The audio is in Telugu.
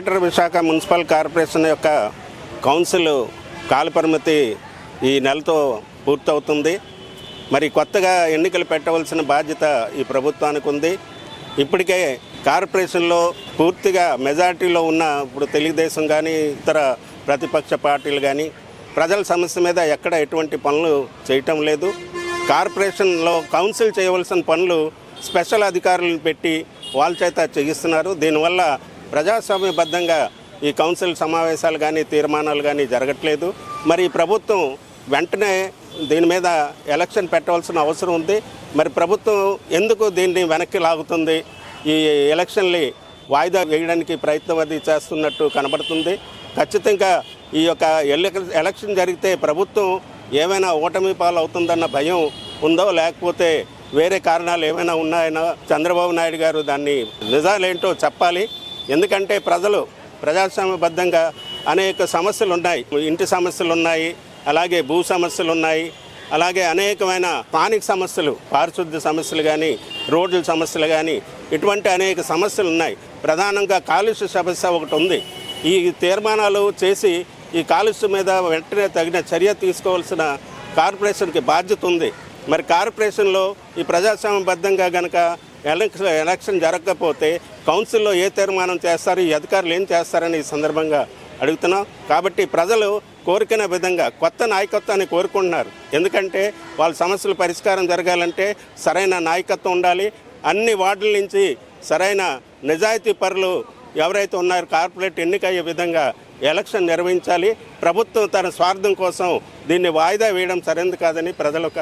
గ్రేటర్ విశాఖ మున్సిపల్ కార్పొరేషన్ యొక్క కౌన్సిల్ కాలపరిమితి ఈ నెలతో పూర్తవుతుంది. మరి కొత్తగా ఎన్నికలు పెట్టవలసిన బాధ్యత ఈ ప్రభుత్వానికి ఉంది. ఇప్పటికే కార్పొరేషన్లో పూర్తిగా మెజారిటీలో ఉన్న ఇప్పుడు తెలుగుదేశం కానీ ఇతర ప్రతిపక్ష పార్టీలు కానీ ప్రజల సమస్య మీద ఎక్కడ ఎటువంటి పనులు చేయటం లేదు. కార్పొరేషన్లో కౌన్సిల్ చేయవలసిన పనులు స్పెషల్ అధికారులను పెట్టి వాళ్ళ చేత చేయిస్తున్నారు. దీనివల్ల ప్రజాస్వామ్యబద్ధంగా ఈ కౌన్సిల్ సమావేశాలు కానీ తీర్మానాలు కానీ జరగట్లేదు. మరి ప్రభుత్వం వెంటనే దీని మీద ఎలక్షన్ పెట్టవలసిన అవసరం ఉంది. మరి ప్రభుత్వం ఎందుకు దీన్ని వెనక్కి లాగుతుంది? ఈ ఎలక్షన్ని వాయిదా వేయడానికి ప్రయత్నం అది చేస్తున్నట్టు కనబడుతుంది. ఖచ్చితంగా ఈ యొక్క ఎలక్షన్ జరిగితే ప్రభుత్వం ఏమైనా ఓటమి పాలు అవుతుందన్న భయం ఉందో, లేకపోతే వేరే కారణాలు ఏమైనా ఉన్నాయనో చంద్రబాబు నాయుడు గారు దాన్ని నిజాలేంటో చెప్పాలి. ఎందుకంటే ప్రజలు ప్రజాస్వామ్యబద్ధంగా అనేక సమస్యలు ఉన్నాయి. ఇంటి సమస్యలు ఉన్నాయి, అలాగే భూ సమస్యలు ఉన్నాయి, అలాగే అనేకమైన స్థానిక సమస్యలు, పారిశుద్ధ్య సమస్యలు కానీ రోడ్ల సమస్యలు కానీ ఇటువంటి అనేక సమస్యలు ఉన్నాయి. ప్రధానంగా కాలుష్య సమస్య ఒకటి ఉంది. ఈ తీర్మానాలు చేసి ఈ కాలుష్యం మీద వెంటనే తగిన చర్య తీసుకోవాల్సిన కార్పొరేషన్కి బాధ్యత ఉంది. మరి కార్పొరేషన్లో ఈ ప్రజాస్వామ్యబద్ధంగా కనుక ఎలక్షన్ జరగకపోతే కౌన్సిల్లో ఏ తీర్మానం చేస్తారు, ఈ అధికారులు ఏం చేస్తారని ఈ సందర్భంగా అడుగుతున్నాం. కాబట్టి ప్రజలు కోరుకునే విధంగా కొత్త నాయకత్వాన్ని కోరుకుంటున్నారు. ఎందుకంటే వాళ్ళ సమస్యల పరిష్కారం జరగాలంటే సరైన నాయకత్వం ఉండాలి. అన్ని వార్డుల నుంచి సరైన నిజాయితీ పరులు ఎవరైతే ఉన్నారో కార్పొరేట్ ఎన్నికయ్యే విధంగా ఎలక్షన్ నిర్వహించాలి. ప్రభుత్వం తన స్వార్థం కోసం దీన్ని వాయిదా వేయడం సరైనది కాదని ప్రజలకు